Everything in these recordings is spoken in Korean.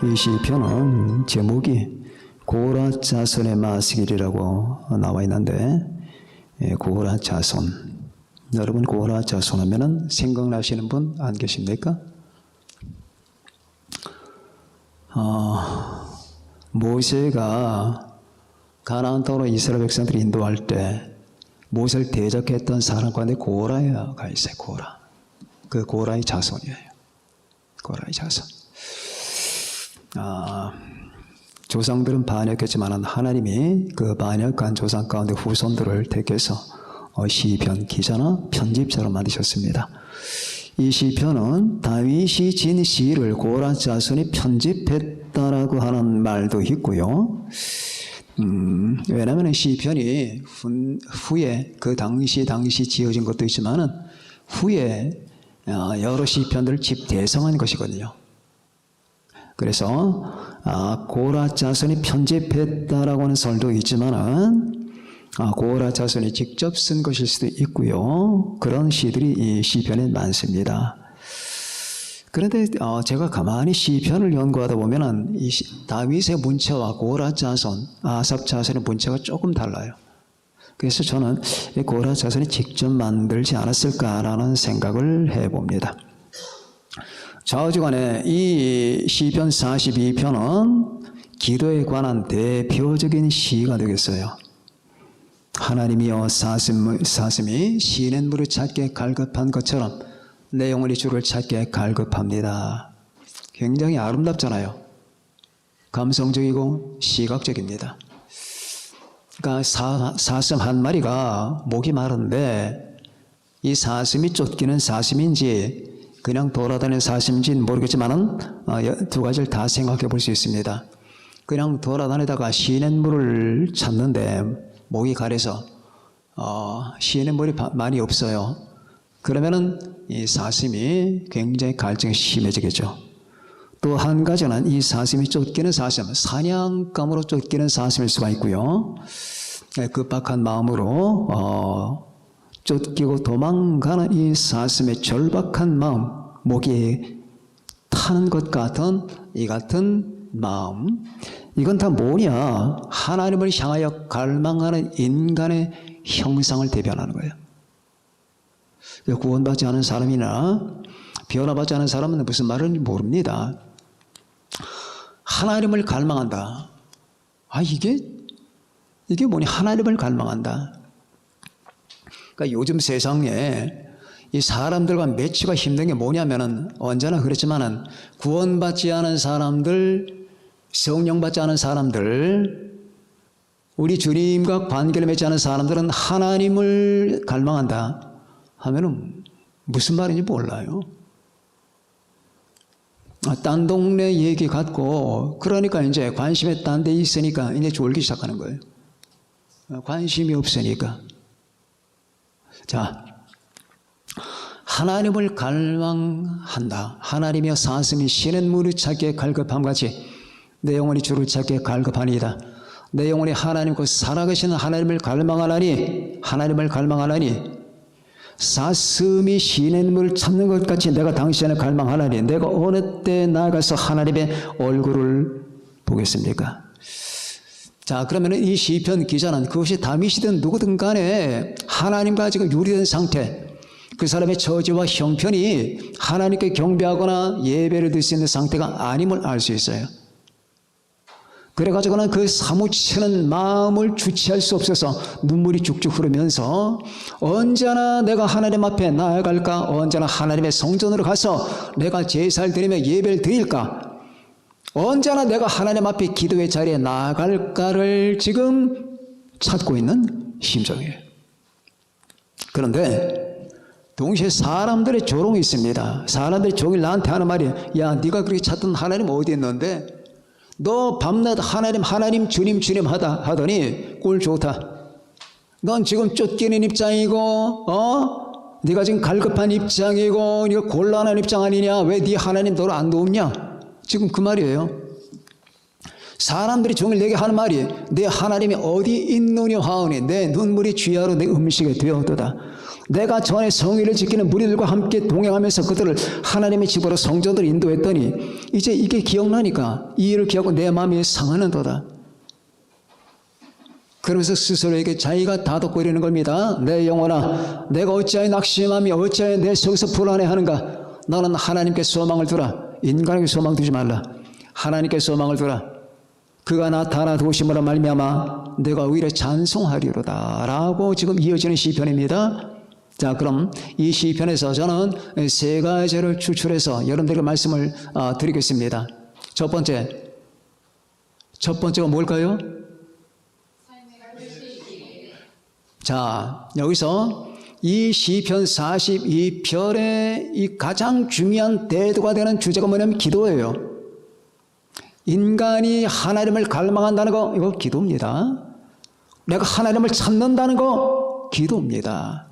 이 시편은 제목이 고라 자손의 마스길이라고 나와 있는데, 고라 자손. 여러분 고라 자손 하면은 생각나시는 분 안 계십니까? 모세가 가나안 땅으로 이스라엘 백성들을 인도할 때 모세를 대적했던 사람 가운데 고라가 있어요. 고라. 그 고라의 자손이에요. 고라의 자손. 조상들은 반역했지만 하나님이 그 반역한 조상 가운데 후손들을 택해서 시편 기자나 편집자로 만드셨습니다. 이 시편은 다윗이 진 시를 고라 자손이 편집했다라고 하는 말도 있고요. 왜냐하면 시편이 후에 그 당시 지어진 것도 있지만은 후에 여러 시편들을 집대성한 것이거든요. 그래서 고라 자손이 편집했다라고 하는 설도 있지만은 고라 자손이 직접 쓴 것일 수도 있고요. 그런 시들이 이 시편에 많습니다. 그런데 제가 가만히 시편을 연구하다 보면은 이 다윗의 문체와 고라 자손, 아삽 자손의 문체가 조금 달라요. 그래서 저는 이 고라 자손이 직접 만들지 않았을까라는 생각을 해봅니다. 좌우지간에 이 시편 42편은 기도에 관한 대표적인 시가 되겠어요. 하나님이여 사슴이 시냇물을 찾게 갈급한 것처럼 내 영혼이 주를 찾게 갈급합니다. 굉장히 아름답잖아요. 감성적이고 시각적입니다. 그러니까 사슴 한 마리가 목이 마른데 이 사슴이 쫓기는 사슴인지 그냥 돌아다니는 사슴인지는 모르겠지만은 두 가지를 다 생각해 볼 수 있습니다. 그냥 돌아다니다가 시냇물을 찾는데 목이 가려서 시냇물이 많이 없어요. 그러면은 이 사슴이 굉장히 갈증이 심해지겠죠. 또 한 가지는 이 사슴이 쫓기는 사슴, 사냥감으로 쫓기는 사슴일 수가 있고요. 급박한 마음으로 쫓기고 도망가는 이 사슴의 절박한 마음, 목이 타는 것 같은 이 같은 마음, 이건 다 뭐냐? 하나님을 향하여 갈망하는 인간의 형상을 대변하는 거예요. 구원받지 않은 사람이나 변화받지 않은 사람은 무슨 말인지 모릅니다. 하나님을 갈망한다. 이게 뭐니? 하나님을 갈망한다. 그러니까 요즘 세상에 이 사람들과 매치가 힘든 게 뭐냐면은 언제나 그렇지만은 구원받지 않은 사람들, 성령 받지 않은 사람들, 우리 주님과 관계를 맺지 않은 사람들은 하나님을 갈망한다 하면은 무슨 말인지 몰라요. 딴 동네 얘기 같고, 그러니까 이제 관심이 딴 데 있으니까 이제 졸기 시작하는 거예요. 관심이 없으니까. 자, 하나님을 갈망한다. 하나님이여 사슴이 시냇물을 찾기에 갈급함 같이 내 영혼이 주를 찾기에 갈급하니이다. 내 영혼이 하나님 곧 살아계시는 하나님을 갈망하나니, 하나님을 갈망하나니, 사슴이 시냇물을 찾는 것 같이 내가 당신을 갈망하나니 내가 어느 때 나아가서 하나님의 얼굴을 보겠습니까? 자, 그러면 이 시편 기자는 그것이 다윗이든 누구든 간에 하나님과 지금 유리된 상태, 그 사람의 처지와 형편이 하나님께 경배하거나 예배를 드릴 수 있는 상태가 아님을 알 수 있어요. 그래가지고는 그 사무치는 마음을 주체할 수 없어서 눈물이 쭉쭉 흐르면서 언제나 내가 하나님 앞에 나아갈까? 언제나 하나님의 성전으로 가서 내가 제사를 드리며 예배를 드릴까? 언제나 내가 하나님 앞에 기도의 자리에 나아갈까를 지금 찾고 있는 심정이에요. 그런데 동시에 사람들의 조롱이 있습니다. 사람들이 종일 나한테 하는 말이, 야, 네가 그렇게 찾던 하나님 어디 있는데 너 밤낮 하나님 주님 하더니 꼴 좋다. 넌 지금 쫓기는 입장이고 네가 지금 갈급한 입장이고 네가 곤란한 입장 아니냐? 왜 네 하나님 너를 안 도우냐? 지금 그 말이에요. 사람들이 종일 내게 하는 말이, 내 하나님이 어디 있느냐 하오니 내 눈물이 쥐하로 내 음식이 되었도다. 내가 전에 성의를 지키는 무리들과 함께 동행하면서 그들을 하나님의 집으로 성전으로 인도했더니 이제 이게 기억나니까 이 일을 기억하고 내 마음이 상하는도다. 그러면서 스스로에게 자기가 다독거리는 겁니다. 내 영혼아, 내가 어찌하여 낙심하며 어찌하여 내 속에서 불안해하는가. 너는 하나님께 소망을 두라. 인간에게 소망 두지 말라. 하나님께 소망을 두라. 그가 나타나 도심으로 말미암아 내가 오히려 찬송하리로다 라고 지금 이어지는 시편입니다. 자, 그럼 이 시편에서 저는 세 가지를 추출해서 여러분들에게 말씀을 드리겠습니다. 첫 번째가 뭘까요? 자, 여기서 이 시편 42편의 이 가장 중요한 대두가 되는 주제가 뭐냐면 기도예요. 인간이 하나님을 갈망한다는 거, 이거 기도입니다. 내가 하나님을 찾는다는 거, 기도입니다.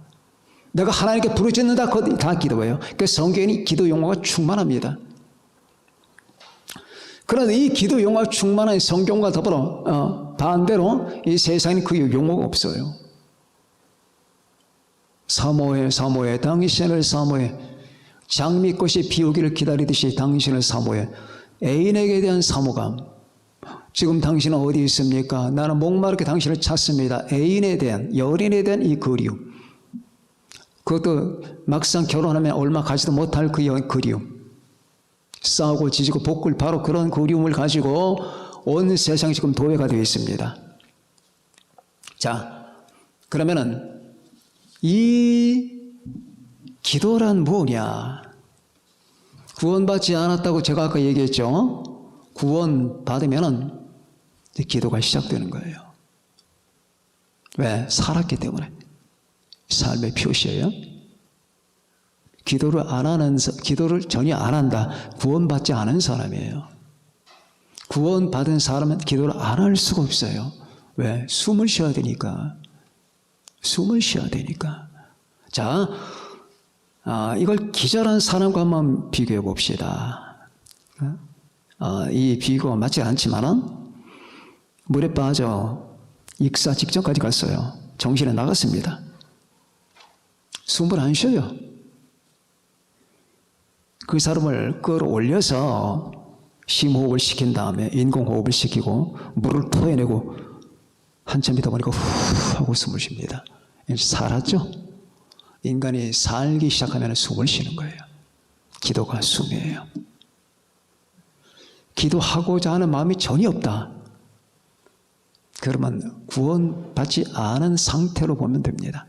내가 하나님께 부르짖는다, 그거 다 기도예요. 그러니까 성경이 기도 용어가 충만합니다. 그런데 이 기도 용어가 충만한 성경과 더불어 반대로 이 세상에 그 용어가 없어요. 사모해 사모해 당신을 사모해 장미꽃이 피우기를 기다리듯이 당신을 사모해. 애인에게 대한 사모감. 지금 당신은 어디 있습니까? 나는 목마르게 당신을 찾습니다. 애인에 대한, 여인에 대한 이 그리움. 그것도 막상 결혼하면 얼마 가지도 못할 그 그리움. 싸우고 지지고 볶을 바로 그런 그리움을 가지고 온 세상이 지금 도회가 되어 있습니다. 자, 그러면은 이 기도란 뭐냐? 구원받지 않았다고 제가 아까 얘기했죠. 구원받으면은 기도가 시작되는 거예요. 왜? 살았기 때문에. 삶의 표시예요. 기도를 전혀 안 한다. 구원받지 않은 사람이에요. 구원받은 사람은 기도를 안 할 수가 없어요. 왜? 숨을 쉬어야 되니까. 숨을 쉬어야 되니까. 자, 이걸 기절한 사람과 한번 비교해 봅시다. 이 비교가 맞지 않지만은 물에 빠져 익사 직전까지 갔어요. 정신이 나갔습니다. 숨을 안 쉬어요. 그 사람을 끌어올려서 심호흡을 시킨 다음에 인공호흡을 시키고 물을 토해내고 한참 있다 보니까 후 하고 숨을 쉽니다. 살았죠? 인간이 살기 시작하면 숨을 쉬는 거예요. 기도가 숨이에요. 기도하고자 하는 마음이 전혀 없다. 그러면 구원받지 않은 상태로 보면 됩니다.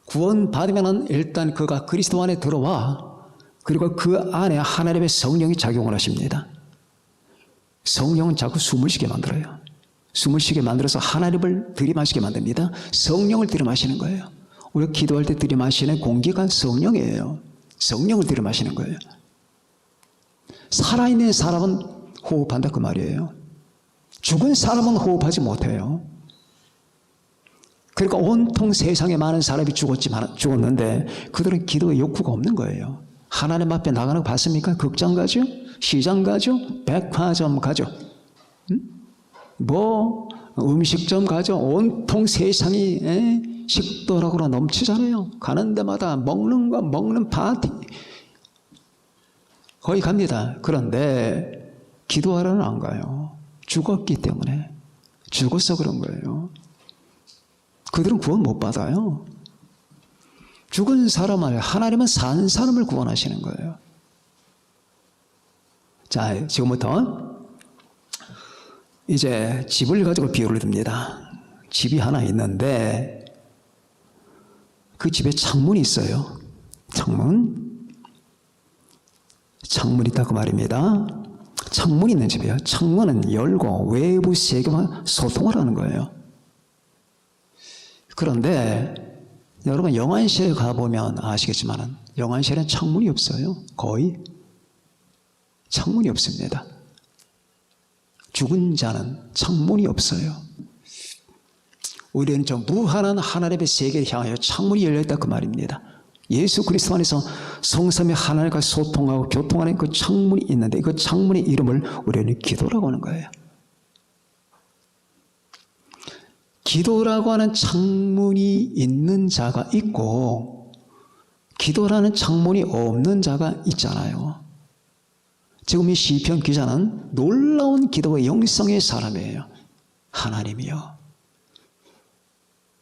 구원받으면 일단 그가 그리스도 안에 들어와 그리고 그 안에 하나님의 성령이 작용을 하십니다. 성령은 자꾸 숨을 쉬게 만들어요. 숨을 쉬게 만들어서 하나님을 들이마시게 만듭니다. 성령을 들이마시는 거예요. 우리가 기도할 때 들이마시는 공기가 성령이에요. 성령을 들이마시는 거예요. 살아있는 사람은 호흡한다 그 말이에요. 죽은 사람은 호흡하지 못해요. 그러니까 온통 세상에 많은 사람이 죽었는데 그들은 기도의 욕구가 없는 거예요. 하나님 앞에 나가는 거 봤습니까? 극장 가죠? 시장 가죠? 백화점 가죠? 음식점 가죠? 온통 세상이 식도락으로 넘치잖아요. 가는 데마다 먹는 파티 거기 갑니다. 그런데 기도하러는 안 가요. 죽었기 때문에. 죽어서 그런 거예요. 그들은 구원 못 받아요. 죽은 사람을, 하나님은 산 사람을 구원하시는 거예요. 자, 지금부터 이제 집을 가지고 비유를 듭니다. 집이 하나 있는데 그 집에 창문이 있어요. 창문이 있다고 말입니다. 창문이 있는 집이에요. 창문은 열고 외부 세계와 소통을 하는 거예요. 그런데 여러분 영안실에 가보면 아시겠지만 영안실에는 창문이 없어요. 거의 창문이 없습니다. 죽은 자는 창문이 없어요. 우리는 저 무한한 하나님의 세계를 향하여 창문이 열려있다 그 말입니다. 예수 그리스도 안에서 성삼위 하나님과 소통하고 교통하는 그 창문이 있는데 그 창문의 이름을 우리는 기도라고 하는 거예요. 기도라고 하는 창문이 있는 자가 있고 기도라는 창문이 없는 자가 있잖아요. 지금 이 시편 기자는 놀라운 기도의 영성의 사람이에요. 하나님이요.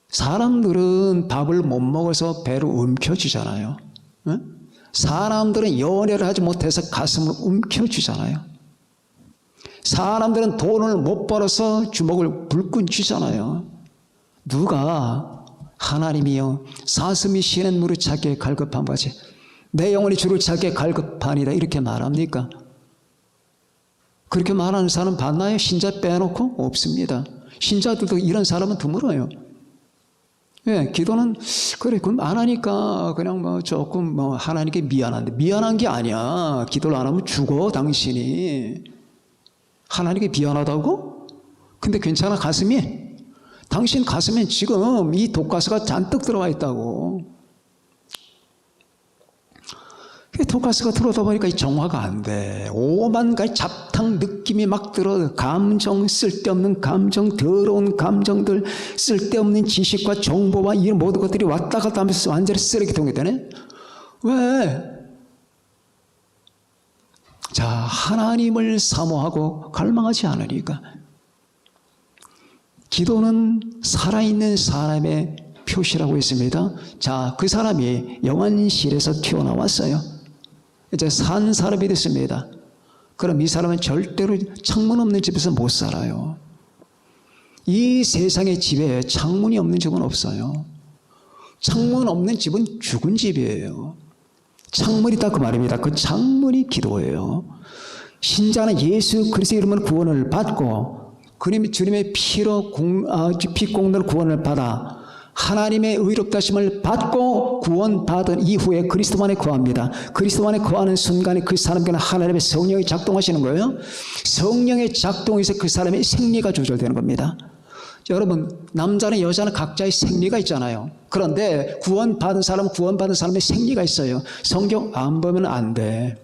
사람들은 밥을 못 먹어서 배를 움켜쥐잖아요. 응? 사람들은 연애를 하지 못해서 가슴을 움켜쥐잖아요. 사람들은 돈을 못 벌어서 주먹을 불끈 쥐잖아요. 누가 하나님이여 사슴이 쉬는 물을 찾기에 갈급한 거지 내 영혼이 주를 찾기에 갈급하니라 이렇게 말합니까? 그렇게 말하는 사람 봤나요? 신자 빼놓고? 없습니다. 신자들도 이런 사람은 드물어요. 예, 기도는 그래 그럼 안 하니까 그냥 뭐 조금 뭐 하나님께 미안한데 미안한 게 아니야. 기도를 안 하면 죽어 당신이. 하나님께 미안하다고? 근데 괜찮아 가슴이? 당신 가슴에 지금 이 독가스가 잔뜩 들어와 있다고. 독가스가 들어오다 보니까 이 정화가 안 돼. 오만 가지 잡탕 느낌이 막 들어. 감정, 쓸데없는 감정, 더러운 감정들, 쓸데없는 지식과 정보와 이런 모든 것들이 왔다 갔다 하면서 완전히 쓰레기통이 되네. 왜? 자, 하나님을 사모하고 갈망하지 않으니까. 기도는 살아있는 사람의 표시라고 했습니다. 자, 그 사람이 영안실에서 튀어나왔어요. 이제 산 사람이 됐습니다. 그럼 이 사람은 절대로 창문 없는 집에서 못 살아요. 이 세상의 집에 창문이 없는 집은 없어요. 창문 없는 집은 죽은 집이에요. 창문이 있다 그 말입니다. 그 창문이 기도예요. 신자는 예수 그리스도의 이름으로 구원을 받고 주님의 피로 피 공로로 구원을 받아 하나님의 의롭다 하심을 받고 구원받은 이후에 그리스도 안에 거합니다. 그리스도 안에 거하는 순간에 그 사람에게는 하나님의 성령이 작동하시는 거예요. 성령의 작동에서 그 사람의 생리가 조절되는 겁니다. 여러분, 남자는 여자는 각자의 생리가 있잖아요. 그런데 구원받은 사람은 구원받은 사람의 생리가 있어요. 성경 안 보면 안 돼.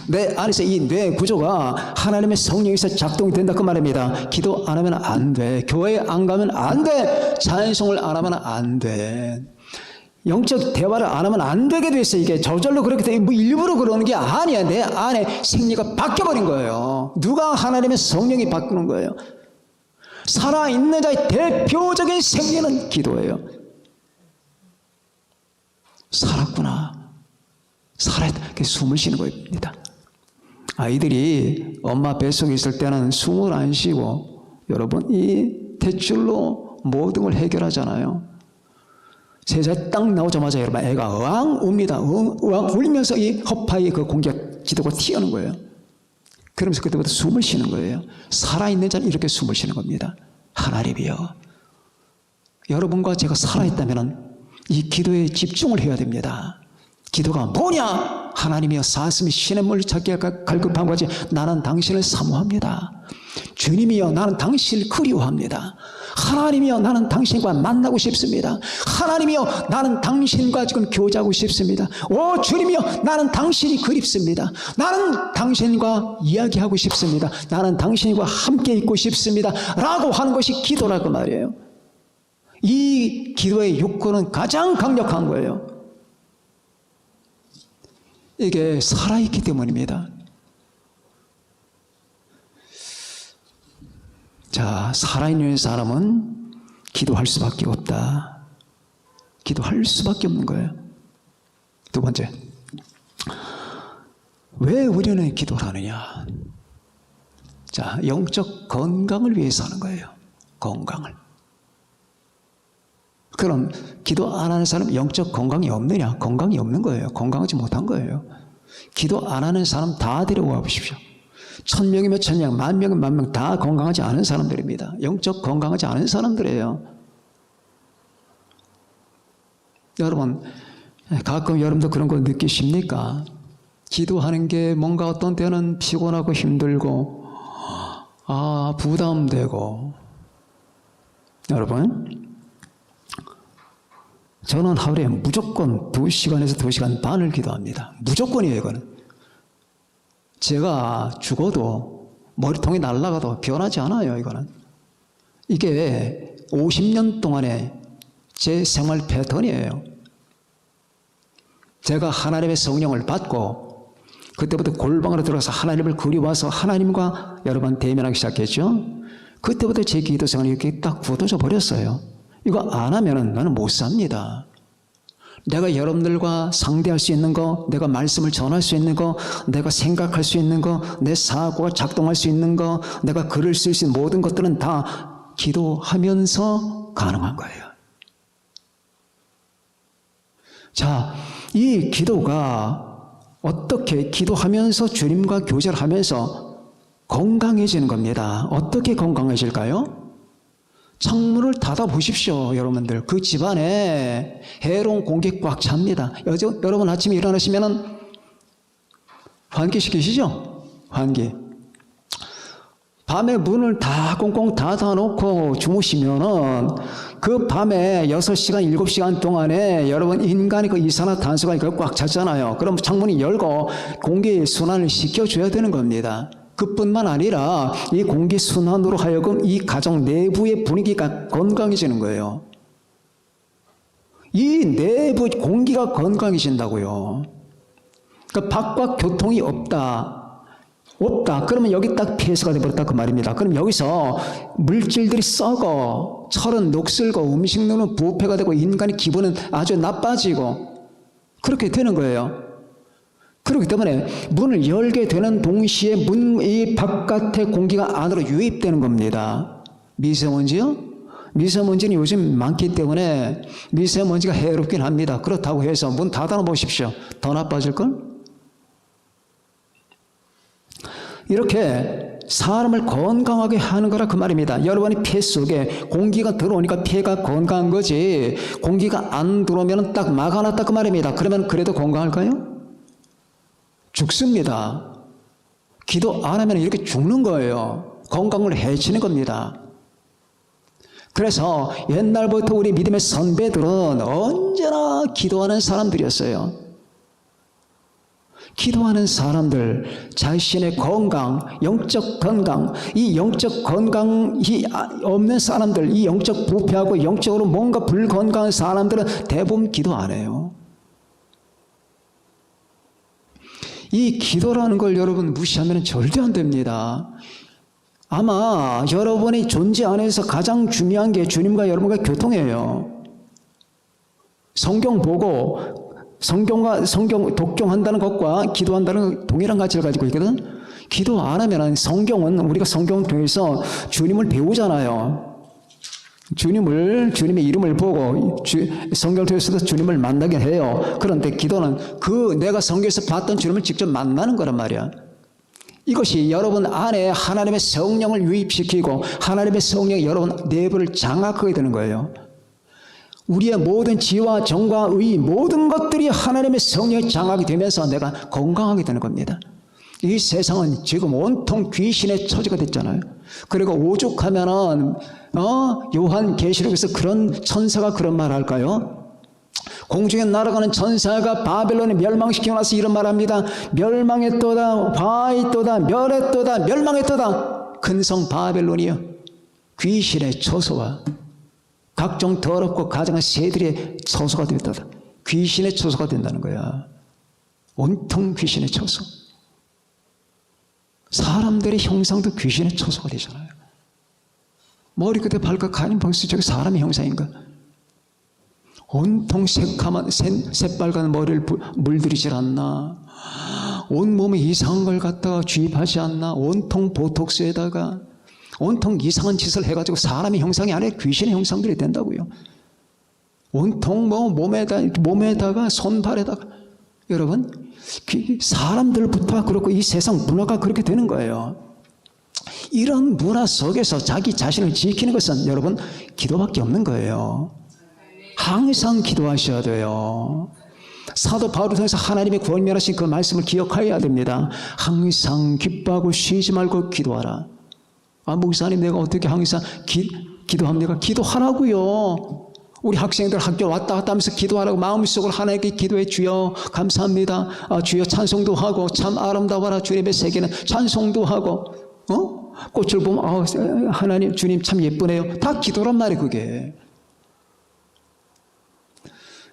내 안에서 이 뇌 구조가 하나님의 성령에서 작동이 된다 그 말입니다. 기도 안 하면 안 돼. 교회 안 가면 안 돼. 찬송을 안 하면 안 돼. 영적 대화를 안 하면 안 되게 됐어요. 이게 저절로 그렇게 돼. 뭐 일부러 그러는 게 아니야. 내 안에 생리가 바뀌어버린 거예요. 누가 하나님의 성령이 바꾸는 거예요. 살아있는 자의 대표적인 생리는 기도예요. 살았구나. 살아있다. 숨을 쉬는 겁니다. 아이들이 엄마 뱃속에 있을 때는 숨을 안 쉬고 여러분 이 탯줄로 모든 걸 해결하잖아요. 세상에 딱 나오자마자 여러분 애가 으앙 웁니다. 으앙 울면서 이 허파의 그 공기가 지도가 튀어오는 거예요. 그러면서 그때부터 숨을 쉬는 거예요. 살아있는 자는 이렇게 숨을 쉬는 겁니다. 하나님이여 여러분과 제가 살아있다면 이 기도에 집중을 해야 됩니다. 기도가 뭐냐? 하나님이여 사슴이 쉬는 물을 찾기에 갈급한 거지. 나는 당신을 사모합니다. 주님이여 나는 당신을 그리워합니다. 하나님이여 나는 당신과 만나고 싶습니다. 하나님이여 나는 당신과 지금 교제하고 싶습니다. 오 주님이여 나는 당신이 그립습니다. 나는 당신과 이야기하고 싶습니다. 나는 당신과 함께 있고 싶습니다. 라고 하는 것이 기도라고 말이에요. 이 기도의 욕구는 가장 강력한 거예요. 이게 살아있기 때문입니다. 자, 살아있는 사람은 기도할 수밖에 없다. 기도할 수밖에 없는 거예요. 두 번째, 왜 우리는 기도를 하느냐? 자, 영적 건강을 위해서 하는 거예요. 건강을. 그럼 기도 안 하는 사람 영적 건강이 없느냐? 건강이 없는 거예요. 건강하지 못한 거예요. 기도 안 하는 사람 다 데려와 보십시오. 1000명이면 1000명, 10,000명이면 10,000명 다 건강하지 않은 사람들입니다. 영적 건강하지 않은 사람들이에요. 여러분, 가끔 여러분도 그런 거 느끼십니까? 기도하는 게 뭔가 어떤 때는 피곤하고 힘들고 부담되고. 여러분, 저는 하루에 무조건 2시간에서 2시간 반을 기도합니다. 무조건이에요, 이거는. 제가 죽어도 머리통이 날아가도 변하지 않아요, 이거는. 이게 50년 동안의 제 생활 패턴이에요. 제가 하나님의 성령을 받고 그때부터 골방으로 들어가서 하나님을 그리워서 하나님과 여러 번 대면하기 시작했죠. 그때부터 제 기도 생활이 이렇게 딱 굳어져 버렸어요. 이거 안 하면은 나는 못 삽니다. 내가 여러분들과 상대할 수 있는 거, 내가 말씀을 전할 수 있는 거, 내가 생각할 수 있는 거, 내 사고가 작동할 수 있는 거, 내가 글을 쓸 수 있는 모든 것들은 다 기도하면서 가능한 거예요. 자, 이 기도가 어떻게 기도하면서 주님과 교제를 하면서 건강해지는 겁니다. 어떻게 건강해질까요? 창문을 닫아 보십시오, 여러분들. 그 집안에 해로운 공기 꽉 찹니다. 여러분 아침에 일어나시면은 환기 시키시죠? 환기. 밤에 문을 다 꽁꽁 닫아놓고 주무시면은 그 밤에 6시간, 7시간 동안에 여러분 인간의 그 이산화탄소가 꽉 찼잖아요. 그럼 창문이 열고 공기 순환을 시켜줘야 되는 겁니다. 그뿐만 아니라 이 공기 순환으로 하여금 이 가정 내부의 분위기가 건강해지는 거예요. 이 내부 공기가 건강해진다고요. 그러니까 밖과 교통이 없다. 그러면 여기 딱 폐쇄가 되어버렸다 그 말입니다. 그럼 여기서 물질들이 썩어, 철은 녹슬고, 음식료는 부패가 되고, 인간의 기분은 아주 나빠지고 그렇게 되는 거예요. 그렇기 때문에 문을 열게 되는 동시에 이 바깥의 공기가 안으로 유입되는 겁니다. 미세먼지요? 미세먼지는 요즘 많기 때문에 미세먼지가 해롭긴 합니다. 그렇다고 해서 문 닫아 보십시오. 더 나빠질걸? 이렇게 사람을 건강하게 하는 거라 그 말입니다. 여러분의 폐 속에 공기가 들어오니까 폐가 건강한 거지, 공기가 안 들어오면 딱 막아놨다 그 말입니다. 그러면 그래도 건강할까요? 죽습니다. 기도 안 하면 이렇게 죽는 거예요. 건강을 해치는 겁니다. 그래서 옛날부터 우리 믿음의 선배들은 언제나 기도하는 사람들이었어요. 기도하는 사람들, 자신의 건강, 영적 건강, 이 영적 건강이 없는 사람들, 이 영적 부패하고 영적으로 뭔가 불건강한 사람들은 대부분 기도 안 해요. 이 기도라는 걸 여러분 무시하면 절대 안 됩니다. 아마 여러분의 존재 안에서 가장 중요한 게 주님과 여러분과 교통이에요. 성경 보고 성경 독경한다는 것과 기도한다는 것 동일한 가치를 가지고 있거든. 기도 안 하면 성경은 우리가 성경을 통해서 주님을 배우잖아요. 주님의 이름을 보고 성경을 통해서도 주님을 만나게 해요. 그런데 기도는 내가 성경에서 봤던 주님을 직접 만나는 거란 말이야. 이것이 여러분 안에 하나님의 성령을 유입시키고 하나님의 성령이 여러분 내부를 장악하게 되는 거예요. 우리의 모든 지와 정과 의 모든 것들이 하나님의 성령의 장악이 되면서 내가 건강하게 되는 겁니다. 이 세상은 지금 온통 귀신의 처지가 됐잖아요. 그리고 오죽하면은 요한계시록에서 그런 천사가 그런 말 할까요? 공중에 날아가는 천사가 바벨론에 멸망시키고 나서 이런 말합니다. 멸망했도다, 화했도다, 멸했도다, 멸망했도다. 근성 바벨론이요, 귀신의 처소와 각종 더럽고 가증한 새들의 처소가 됐다. 귀신의 처소가 된다는 거야. 온통 귀신의 처소. 사람들의 형상도 귀신의 처소가 되잖아요. 머리 끝에 발끝 가린 벌써 저게 사람의 형상인가? 온통 새빨간 머리를 물들이질 않나? 온몸에 이상한 걸 갖다가 주입하지 않나? 온통 보톡스에다가 온통 이상한 짓을 해가지고 사람의 형상이 아니라 귀신의 형상들이 된다고요. 온통 몸에다가 손발에다가 여러분 사람들부터 그렇고 이 세상 문화가 그렇게 되는 거예요. 이런 문화 속에서 자기 자신을 지키는 것은 여러분 기도밖에 없는 거예요. 항상 기도하셔야 돼요. 사도 바울을 통해서 하나님의 권면하신 그 말씀을 기억해야 됩니다. 항상 기뻐하고 쉬지 말고 기도하라. 목사님 내가 어떻게 항상 기도합니까? 기도하라고요. 우리 학생들 학교 왔다 갔다 하면서 기도하라고 마음속으로 하나님께 기도해. 주여 감사합니다. 주여 찬송도 하고 참 아름다워라 주님의 세계는 찬송도 하고 꽃을 보면 하나님 주님 참 예쁘네요. 다 기도란 말이에요. 그게.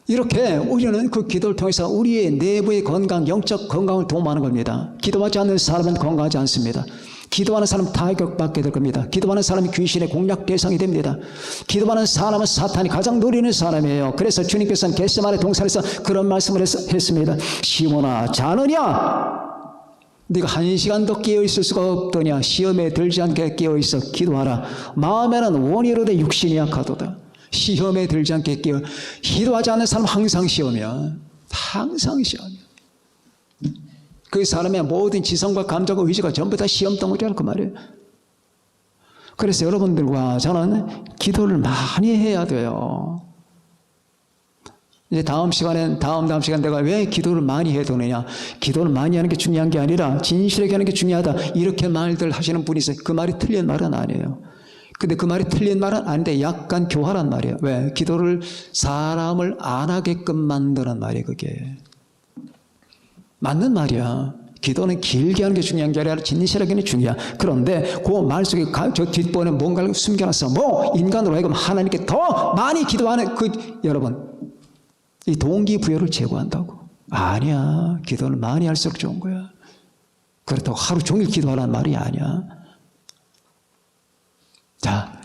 이렇게 우리는 그 기도를 통해서 우리의 내부의 건강, 영적 건강을 도모하는 겁니다. 기도하지 않는 사람은 건강하지 않습니다. 기도하는 사람은 타격받게 될 겁니다. 기도하는 사람이 귀신의 공략 대상이 됩니다. 기도하는 사람은 사탄이 가장 노리는 사람이에요. 그래서 주님께서는 겟세마네 동산에서 그런 말씀을 했습니다. 시몬아 자느냐? 네가 1시간도 깨어있을 수가 없더냐? 시험에 들지 않게 깨어있어 기도하라. 마음에는 원이로되 육신이 약하도다. 시험에 들지 않게 깨어. 기도하지 않는 사람은 항상 시험이야. 항상 시험이야. 그 사람의 모든 지성과 감정과 의지가 전부 다 시험 덩어리라는 그 말이에요. 그래서 여러분들과 저는 기도를 많이 해야 돼요. 이제 다음 시간에 내가 왜 기도를 많이 해야 되느냐. 기도를 많이 하는 게 중요한 게 아니라 진실하게 하는 게 중요하다. 이렇게 말들 하시는 분이 있어요. 그 말이 틀린 말은 아니에요. 근데 그 말이 틀린 말은 아닌데 약간 교활한 말이에요. 왜? 기도를 사람을 안 하게끔 만드는 말이에요. 그게. 맞는 말이야. 기도는 길게 하는 게 중요한 게 아니라 진실하게 하는 게 중요해. 그런데 그 말 속에 저 뒷번에 뭔가를 숨겨놨어. 뭐 인간으로 하여금 하나님께 더 많이 기도하는 여러분 이 동기부여를 제거한다고. 아니야. 기도는 많이 할수록 좋은 거야. 그렇다고 하루 종일 기도하라는 말이 아니야. 자,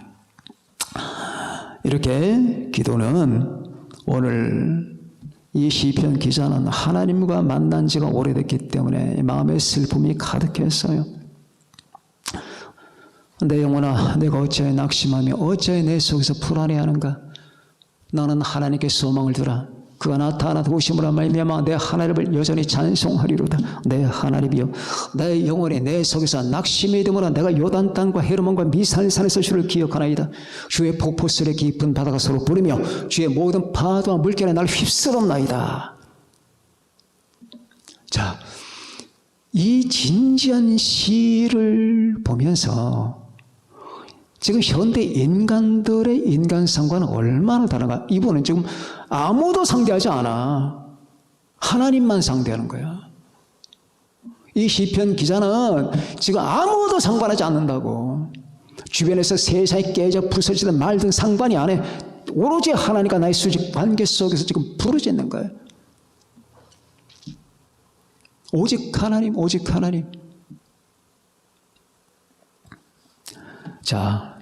이렇게 기도는 오늘 이 시편 기자는 하나님과 만난 지가 오래됐기 때문에 마음의 슬픔이 가득했어요. 내 영혼아, 내가 어찌하여 낙심하며 어찌하여 내 속에서 불안해하는가? 너는 하나님께 소망을 두라. 그가 나타나 도우심으로 말미암아 내 하나님을 여전히 찬송하리로다. 내 하나님이여, 내 영혼이 내 속에서 낙심이 되므로 내가 요단 땅과 헤르몬과 미산산에서 주를 기억하나이다. 주의 폭포수의 깊은 바다가 서로 부르며 주의 모든 파도와 물결에 나를 휩쓸었나이다. 자, 이 진지한 시를 보면서 지금 현대 인간들의 인간상과는 얼마나 다른가? 이분은 지금 아무도 상대하지 않아. 하나님만 상대하는 거야. 이 시편 기자는 지금 아무도 상관하지 않는다고. 주변에서 세상이 깨져 부서지든 말든 상관이 안 해. 오로지 하나님과 나의 수직 관계 속에서 지금 부르짖는 거예요. 오직 하나님, 오직 하나님. 자,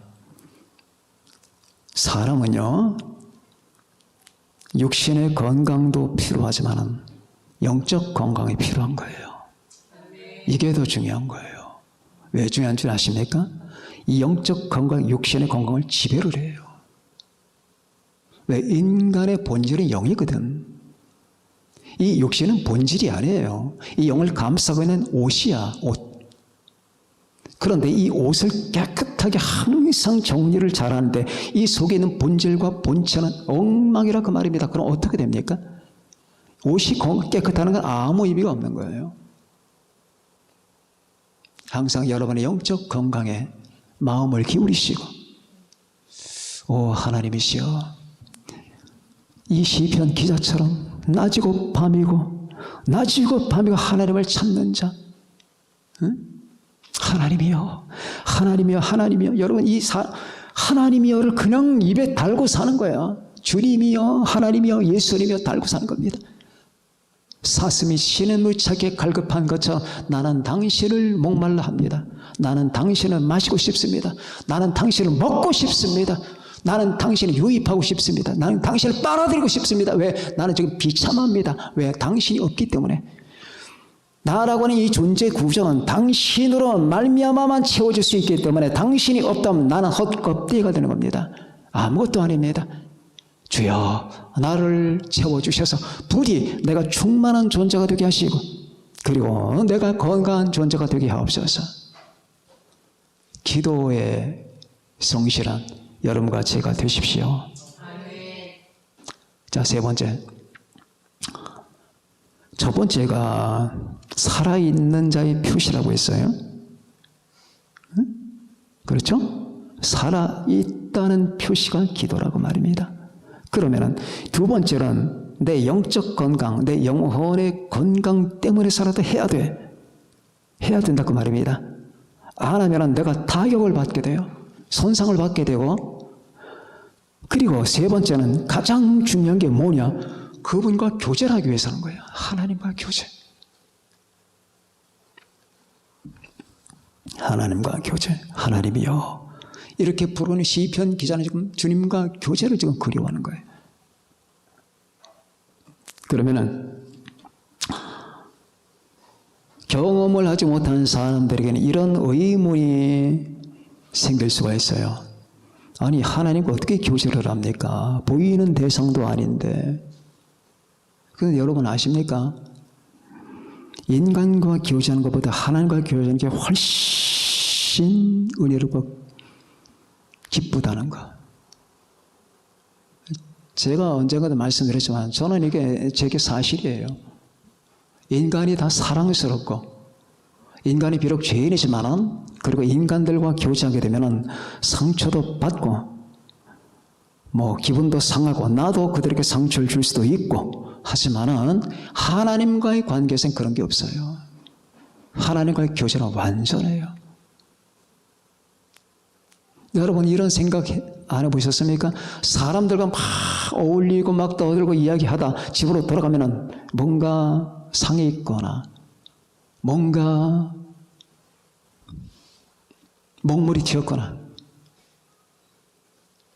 사람은요, 육신의 건강도 필요하지만 영적 건강이 필요한 거예요. 이게 더 중요한 거예요. 왜 중요한 줄 아십니까? 이 영적 건강, 육신의 건강을 지배를 해요. 왜? 인간의 본질은 영이거든. 이 육신은 본질이 아니에요. 이 영을 감싸고 있는 옷이야, 옷. 그런데 이 옷을 깨끗하게 항상 정리를 잘하는데 이 속에 있는 본질과 본체는 엉망이라 그 말입니다. 그럼 어떻게 됩니까? 옷이 깨끗하는 건 아무 의미가 없는 거예요. 항상 여러분의 영적 건강에 마음을 기울이시고, 오 하나님이시여, 이 시편 기자처럼 낮이고 밤이고 하나님을 찾는 자, 응? 하나님이여, 하나님이여, 하나님이여. 여러분, 하나님이여를 그냥 입에 달고 사는 거야. 주님이여, 하나님이여, 예수님이여 달고 사는 겁니다. 사슴이 쉬는 무차게 갈급한 것처럼 나는 당신을 목말라 합니다. 나는 당신을 마시고 싶습니다. 나는 당신을 먹고 싶습니다. 나는 당신을 유입하고 싶습니다. 나는 당신을 빨아들이고 싶습니다. 왜? 나는 지금 비참합니다. 왜? 당신이 없기 때문에. 나라고 하는 이 존재 구조는 당신으로 말미암아만 채워질 수 있기 때문에 당신이 없다면 나는 헛껍데기가 되는 겁니다. 아무것도 아닙니다. 주여, 나를 채워주셔서 부디 내가 충만한 존재가 되게 하시고, 그리고 내가 건강한 존재가 되게 하옵소서. 기도의 성실한 여러분과 제가 되십시오. 자, 세 번째. 첫 번째가 살아있는 자의 표시라고 했어요. 응? 그렇죠? 살아있다는 표시가 기도라고 말입니다. 그러면은 두 번째는 내 영적 건강, 내 영혼의 건강 때문에 살아도 해야 돼. 해야 된다 그 말입니다. 안 하면 내가 타격을 받게 돼요. 손상을 받게 되고, 그리고 세 번째는 가장 중요한 게 뭐냐? 그분과 교제를 하기 위해서 하는 거예요. 하나님과 교제. 하나님과 교제. 하나님이요. 이렇게 부르는 시편 기자는 지금 주님과 교제를 지금 그리워하는 거예요. 그러면은 경험을 하지 못한 사람들에게는 이런 의문이 생길 수가 있어요. 아니, 하나님과 어떻게 교제를 합니까? 보이는 대상도 아닌데. 그런데 여러분 아십니까? 인간과 교제하는 것보다 하나님과 교제하는 게 훨씬 은혜롭고 기쁘다는 거. 제가 언젠가도 말씀드렸지만 저는 이게 제게 사실이에요. 인간이 다 사랑스럽고 인간이 비록 죄인이지만은 그리고 인간들과 교제하게 되면은 상처도 받고 뭐 기분도 상하고 나도 그들에게 상처를 줄 수도 있고 하지만은 하나님과의 관계에서는 그런 게 없어요. 하나님과의 교제는 완전해요. 여러분 이런 생각 안 해보셨습니까? 사람들과 막 어울리고 막 떠들고 이야기하다 집으로 돌아가면은 뭔가 상해 있거나 뭔가 먹물이 튀었거나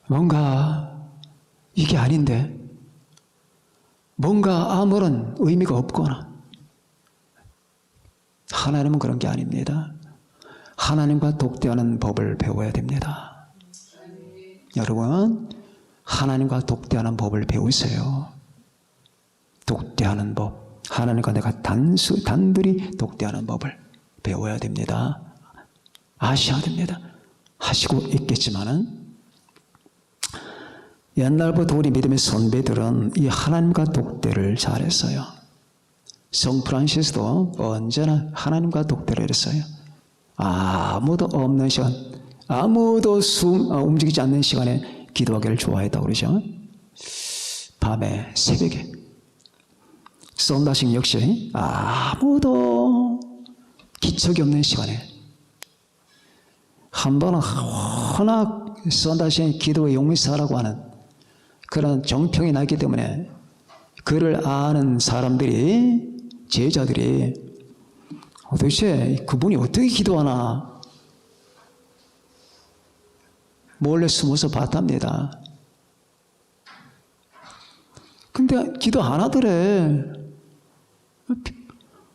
뭔가 이게 아닌데 뭔가 아무런 의미가 없거나. 하나님은 그런 게 아닙니다. 하나님과 독대하는 법을 배워야 됩니다. 여러분 하나님과 독대하는 법을 배우세요. 독대하는 법, 하나님과 내가 단둘이 독대하는 법을 배워야 됩니다. 아셔야 됩니다. 하시고 있겠지만은 옛날부터 우리 믿음의 선배들은 이 하나님과 독대를 잘했어요. 성 프란시스도 언제나 하나님과 독대를 했어요. 아무도 없는 시간, 아무도 움직이지 않는 시간에 기도하기를 좋아했다고 그러죠. 밤에 새벽에. 썬다싱 역시 아무도 기척이 없는 시간에 한 번은 워낙 썬다싱 기도의 용사라고 하는 그런 정평이 나기 때문에 그를 아는 사람들이, 제자들이 도대체 그분이 어떻게 기도하나 몰래 숨어서 봤답니다. 근데 기도 안 하더래.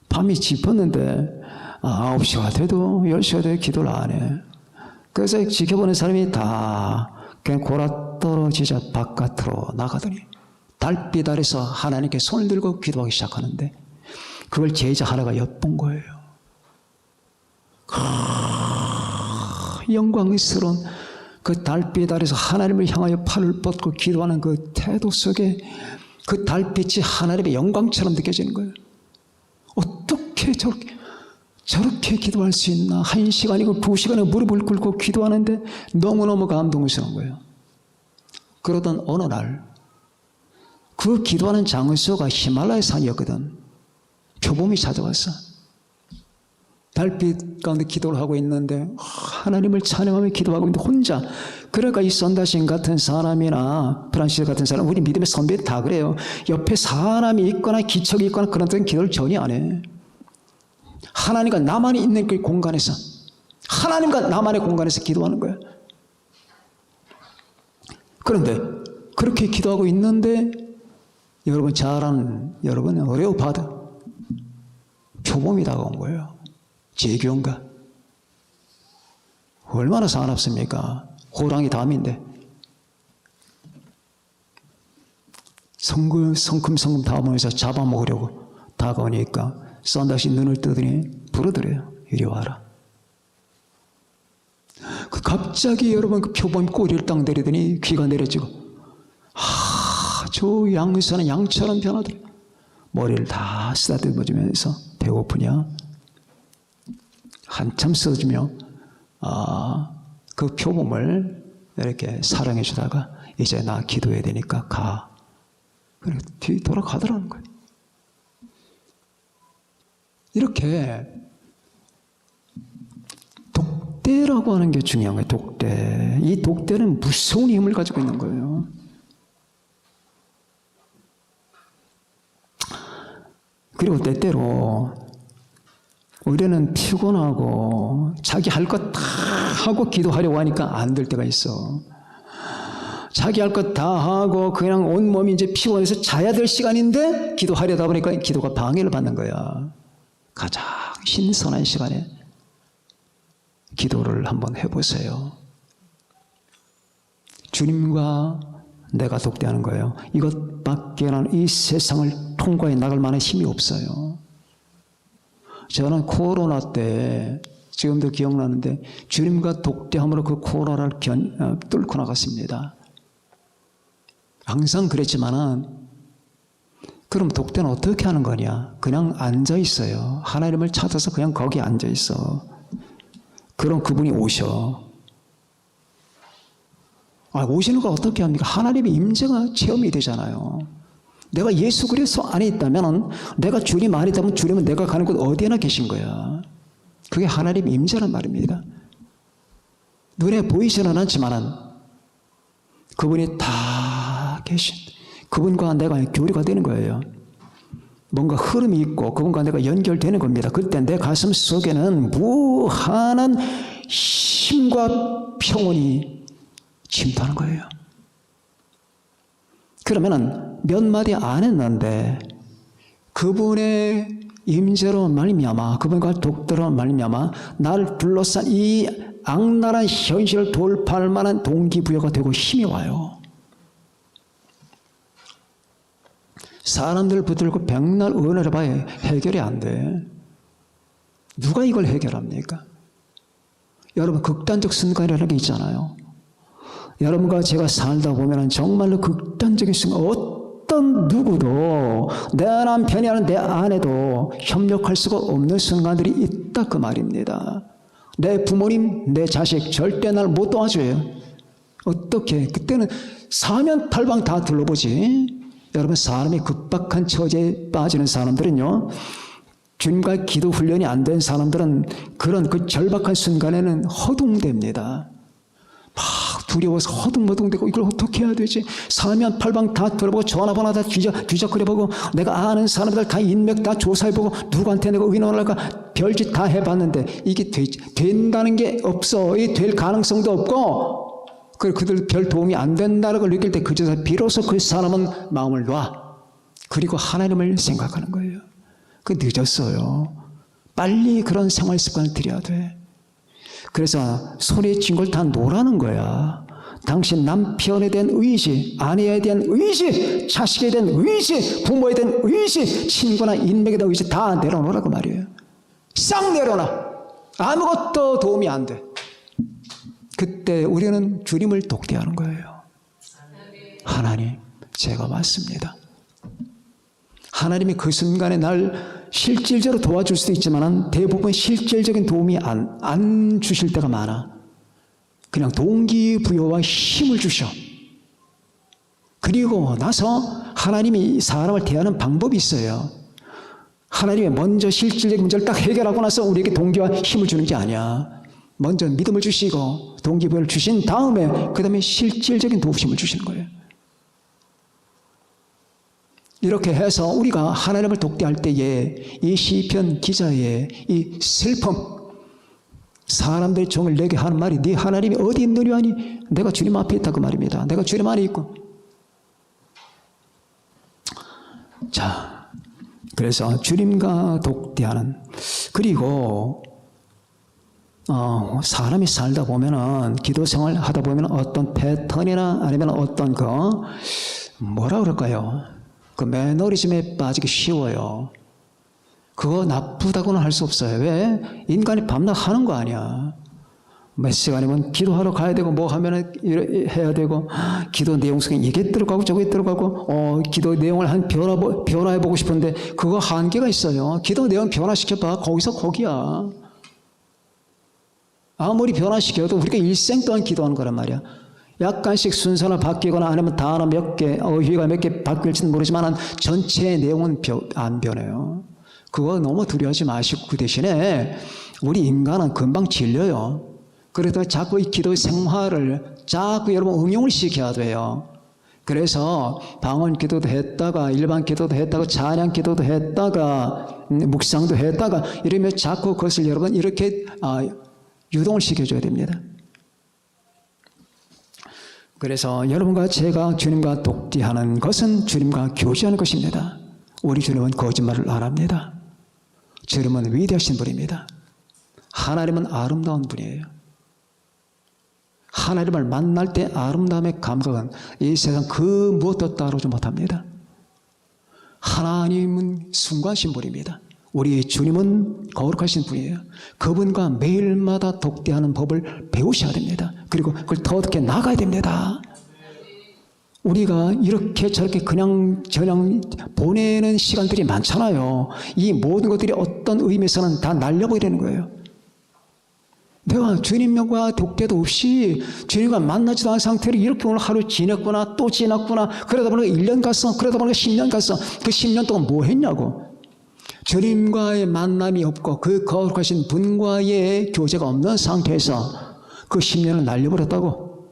밤이 깊었는데 9시가 돼도 10시가 돼도 기도를 안 해. 그래서 지켜보는 사람이 다 그냥 골아떨어지자 바깥으로 나가더니 달빛 아래서 하나님께 손을 들고 기도하기 시작하는데 그걸 제자 하나가 엿본 거예요. 영광스러운 그 달빛 아래서 하나님을 향하여 팔을 뻗고 기도하는 그 태도 속에 그 달빛이 하나님의 영광처럼 느껴지는 거예요. 어떻게 저렇게 기도할 수 있나? 1시간이고 2시간이고 무릎을 꿇고 기도하는데 너무너무 감동스러운 거예요. 그러던 어느 날 그 기도하는 장소가 히말라야 산이었거든. 표범이 찾아왔어. 달빛 가운데 기도를 하고 있는데 하나님을 찬양하며 기도하고 있는데 혼자. 그러니까 이 썬다신 같은 사람이나 프란시스 같은 사람, 우리 믿음의 선배들 다 그래요. 옆에 사람이 있거나 기척이 있거나 그런 데는 기도를 전혀 안 해. 하나님과 나만이 있는 그 공간에서, 하나님과 나만의 공간에서 기도하는 거야. 그런데 그렇게 기도하고 있는데 여러분 잘 아는, 여러분 어레오파드 표범이 다가온 거예요. 제교인가? 얼마나 사납습니까? 호랑이 담인데 성큼성큼 담으면서 잡아먹으려고 다가오니까 썬다시 눈을 뜨더니 부르더래요. 이리 와라. 그 갑자기 여러분 그 표범 꼬리를 딱 내리더니 귀가 내려지고 저 양수는 양처럼 변하더래. 머리를 다 쓰다듬어주면서 배고프냐? 한참 써주며 그 표범을 이렇게 사랑해 주다가 이제 나 기도해야 되니까 가. 그래 뒤 돌아가더라는 거예요. 독대라고 하는 게 중요한 거예요. 독대. 이 독대는 무서운 힘을 가지고 있는 거예요. 그리고 때때로 우리는 피곤하고 자기 할 것 다 하고 기도하려고 하니까 안 될 때가 있어. 자기 할 것 다 하고 그냥 온몸이 이제 피곤해서 자야 될 시간인데 기도하려다 보니까 기도가 방해를 받는 거야. 가장 신선한 시간에 기도를 한번 해보세요. 주님과 내가 독대하는 거예요. 이것밖에는 이 세상을 통과해 나갈 만한 힘이 없어요. 저는 코로나 때 지금도 기억나는데 주님과 독대함으로 그 코로나를 뚫고 나갔습니다. 항상 그랬지만은 그럼 독대는 어떻게 하는 거냐? 그냥 앉아 있어요. 하나님을 찾아서 그냥 거기 앉아 있어. 그럼 그분이 오셔. 오시는 걸 어떻게 합니까? 하나님의 임재가 체험이 되잖아요. 내가 예수 그리스도 안에 있다면, 내가 주님 안에 있다면 주님은 내가 가는 곳 어디에나 계신 거야. 그게 하나님의 임재란 말입니다. 눈에 보이지는 않지만은 그분이 다 계신, 그분과 내가 교류가 되는 거예요. 뭔가 흐름이 있고 그분과 내가 연결되는 겁니다. 그때 내 가슴 속에는 무한한 힘과 평온이 침투하는 거예요. 그러면은 몇 마디 안 했는데 그분의 임재로 말미암아, 그분과 독대로 말미암아 나를 둘러싼 이 악랄한 현실을 돌파할 만한 동기부여가 되고 힘이 와요. 사람들 붙들고 백날 의논을 해봐야 해결이 안 돼. 누가 이걸 해결합니까? 여러분, 극단적 순간이라는 게 있잖아요. 여러분과 제가 살다 보면 정말로 극단적인 순간, 어떤 누구도 내 남편이 아닌 내 아내도 협력할 수가 없는 순간들이 있다 그 말입니다. 내 부모님, 내 자식 절대 날 못 도와줘요. 어떻게? 그때는 사면팔방 다 둘러보지. 여러분, 사람이 급박한 처지에 빠지는 사람들은요, 주님과 기도 훈련이 안 된 사람들은 그런 그 절박한 순간에는 허둥댑니다. 막 두려워서 허둥머둥대고 이걸 어떻게 해야 되지? 사면팔방 다 들어보고 전화번호 다 뒤적거려보고 내가 아는 사람들 다 인맥 다 조사해보고 누구한테 내가 의논을 할까 별짓 다 해봤는데 이게 된다는 게 없어. 이게 될 가능성도 없고, 그들 별 도움이 안 된다는 걸 느낄 때 그제서 비로소 그 사람은 마음을 놔. 그리고 하나님을 생각하는 거예요. 그 늦었어요. 빨리 그런 생활 습관을 들여야 돼. 그래서 손에 쥔 걸 다 놓으라는 거야. 당신 남편에 대한 의지, 아내에 대한 의지, 자식에 대한 의지, 부모에 대한 의지, 친구나 인맥에 대한 의지 다 내려놓으라고 말이에요. 싹 내려놔. 아무것도 도움이 안 돼. 그때 우리는 주님을 독대하는 거예요. 하나님, 제가 맞습니다. 하나님이 그 순간에 날 실질적으로 도와줄 수도 있지만 대부분 실질적인 도움이 안 주실 때가 많아. 그냥 동기부여와 힘을 주셔. 그리고 나서 하나님이 사람을 대하는 방법이 있어요. 하나님이 먼저 실질적인 문제를 딱 해결하고 나서 우리에게 동기와 힘을 주는 게 아니야. 먼저 믿음을 주시고 동기부여를 주신 다음에 그 다음에 실질적인 도우심을 주시는 거예요. 이렇게 해서 우리가 하나님을 독대할 때에 이 시편 기자의 이 슬픔, 사람들의 종을 내게 하는 말이 네 하나님이 어디 있느냐 하니 내가 주님 앞에 있다 그 말입니다. 내가 주님 안에 있고. 자, 그래서 주님과 독대하는, 그리고 사람이 살다 보면은 기도 생활 하다 보면 어떤 패턴이나 아니면 어떤 뭐라 그럴까요? 그 매너리즘에 빠지기 쉬워요. 그거 나쁘다고는 할 수 없어요. 왜? 인간이 밤낮 하는 거 아니야. 몇 시간이면 기도하러 가야 되고 뭐 하면 해야 되고, 기도 내용 속에 이게 들어가고 저게 들어가고, 기도 내용을 변화해보고 싶은데 그거 한계가 있어요. 기도 내용 변화시켜봐. 거기서 거기야. 아무리 변화시켜도 우리가 일생 동안 기도하는 거란 말이야. 약간씩 순서가 바뀌거나 아니면 단어 몇 개, 어휘가 몇 개 바뀔지는 모르지만 전체 내용은 안 변해요. 그거 너무 두려워하지 마시고 그 대신에 우리 인간은 금방 질려요. 그래서 자꾸 이 기도 생활을 자꾸 여러분 응용을 시켜야 돼요. 그래서 방언 기도도 했다가 일반 기도도 했다가 찬양 기도도 했다가 묵상도 했다가 이러면 자꾸 그것을 여러분 이렇게 유동을 시켜줘야 됩니다. 그래서 여러분과 제가 주님과 독대하는 것은 주님과 교제하는 것입니다. 우리 주님은 거짓말을 안 합니다. 주님은 위대하신 분입니다. 하나님은 아름다운 분이에요. 하나님을 만날 때 아름다움의 감각은 이 세상 그 무엇도 따르지 못합니다. 하나님은 숭고하신 분입니다. 우리 주님은 거룩하신 분이에요. 그분과 매일마다 독대하는 법을 배우셔야 됩니다. 그리고 그걸 더 어떻게 나가야 됩니다. 우리가 이렇게 저렇게 그냥 보내는 시간들이 많잖아요. 이 모든 것들이 어떤 의미에서는 다 날려버리는 거예요. 내가 주님과 독대도 없이 주님과 만나지도 않은 상태로 이렇게 오늘 하루 지냈구나, 또 지났구나, 그러다 보니까 1년 갔어, 그러다 보니까 10년 갔어. 그 10년 동안 뭐 했냐고. 주님과의 만남이 없고 그 거룩하신 분과의 교제가 없는 상태에서 그 10년을 날려버렸다고.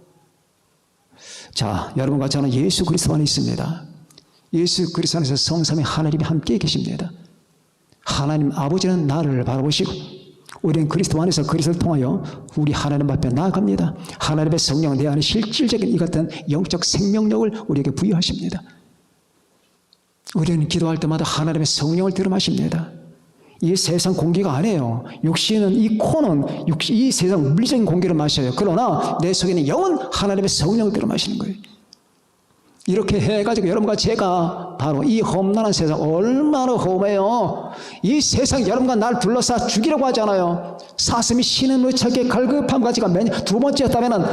자, 여러분과 저는 예수 그리스도 안에 있습니다. 예수 그리스도 안에서 성삼위 하나님이 함께 계십니다. 하나님 아버지는 나를 바라보시고 우리는 그리스도 안에서 그리스도를 통하여 우리 하나님 앞에 나아갑니다. 하나님의 성령은 내 안에 실질적인 이 같은 영적 생명력을 우리에게 부여하십니다. 우리는 기도할 때마다 하나님의 성령을 들어마십니다. 이 세상 공기가 아니에요. 육신은 이 코는 이 세상 물리적인 공기를 마셔요. 그러나 내 속에 있는 영은 하나님의 성령을 들어마시는 거예요. 이렇게 해가지고 여러분과 제가 바로 이 험난한 세상, 얼마나 험해요. 이 세상 여러분과 날 둘러싸 죽이려고 하잖아요. 사슴이 쉬는 무차게 갈급함 가지가 두 번째였다면은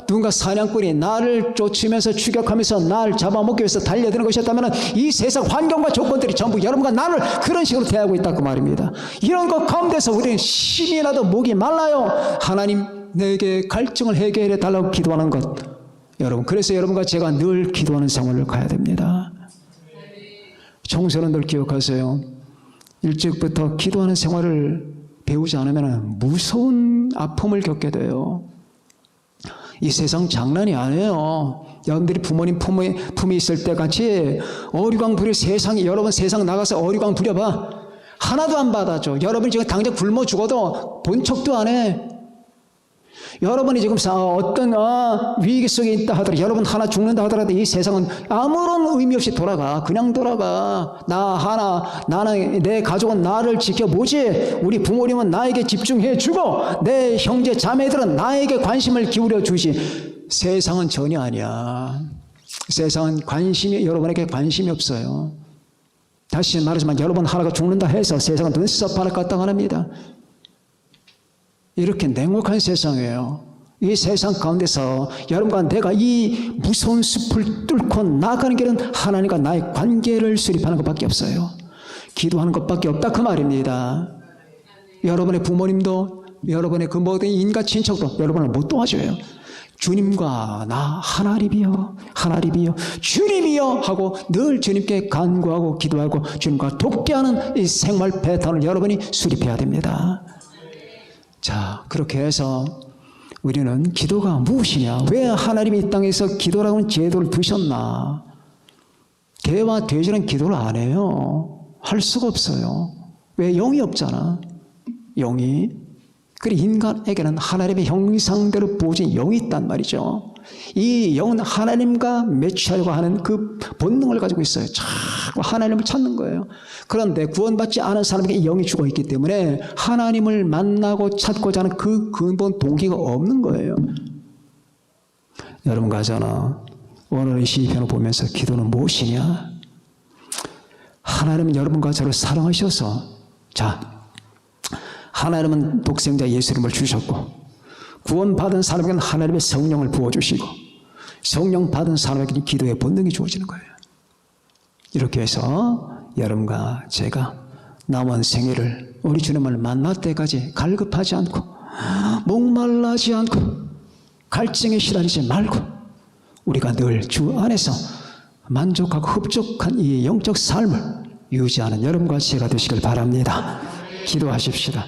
누군가 사냥꾼이 나를 쫓으면서 추격하면서 날 잡아먹기 위해서 달려드는 것이었다면은 이 세상 환경과 조건들이 전부 여러분과 나를 그런 식으로 대하고 있다고 말입니다. 이런 것 가운데서 우리는 심히 나도 목이 말라요. 하나님 내게 갈증을 해결해 달라고 기도하는 것. 여러분, 그래서 여러분과 제가 늘 기도하는 생활을 가야 됩니다. 청소년들 기억하세요. 일찍부터 기도하는 생활을 배우지 않으면 무서운 아픔을 겪게 돼요. 이 세상 장난이 아니에요. 여러분들이 부모님 품에 있을 때 같이 어리광 부려 여러분 세상 나가서 어리광 부려봐. 하나도 안 받아줘. 여러분이 지금 당장 굶어 죽어도 본 척도 안 해. 여러분이 지금 어떤 위기 속에 있다 하더라도 여러분 하나 죽는다 하더라도 이 세상은 아무런 의미 없이 돌아가. 그냥 돌아가. 나는 내 가족은 나를 지켜보지. 우리 부모님은 나에게 집중해 주고 내 형제 자매들은 나에게 관심을 기울여 주지. 세상은 전혀 아니야. 세상은 여러분에게 관심이 없어요. 다시 말하지만 여러분 하나가 죽는다 해서 세상은 눈썹 하나 까딱 안 합니다. 이렇게 냉혹한 세상이에요. 이 세상 가운데서 여러분과 내가 이 무서운 숲을 뚫고 나가는 길은 하나님과 나의 관계를 수립하는 것밖에 없어요. 기도하는 것밖에 없다 그 말입니다. 여러분의 부모님도 여러분의 그 모든 인가 친척도 여러분을 못 도와줘요. 주님과 나 하나님이여 주님이여 하고 늘 주님께 간구하고 기도하고 주님과 독대하는 이 생활 패턴을 여러분이 수립해야 됩니다. 자, 그렇게 해서 우리는 기도가 무엇이냐? 왜 하나님이 이 땅에서 기도라는 제도를 두셨나? 개와 돼지는 기도를 안 해요. 할 수가 없어요. 왜? 영이 없잖아. 영이. 그리고 인간에게는 하나님의 형상대로 부어진 영이 있단 말이죠. 이 영은 하나님과 매치하려고 하는 그 본능을 가지고 있어요. 자꾸 하나님을 찾는 거예요. 그런데 구원받지 않은 사람에게 이 영이 죽어있기 때문에 하나님을 만나고 찾고자 하는 그 근본 동기가 없는 거예요. 여러분과 저는 오늘 이 시편을 보면서 기도는 무엇이냐? 하나님은 여러분과 저를 사랑하셔서 하나님은 독생자 예수님을 주셨고 구원받은 사람에게는 하나님의 성령을 부어주시고 성령 받은 사람에게는 기도의 본능이 주어지는 거예요. 이렇게 해서 여러분과 제가 남은 생애를 우리 주님을 만날 때까지 갈급하지 않고 목말라지 않고 갈증에 시달리지 말고 우리가 늘 주 안에서 만족하고 흡족한 이 영적 삶을 유지하는 여러분과 제가 되시길 바랍니다. 기도하십시다.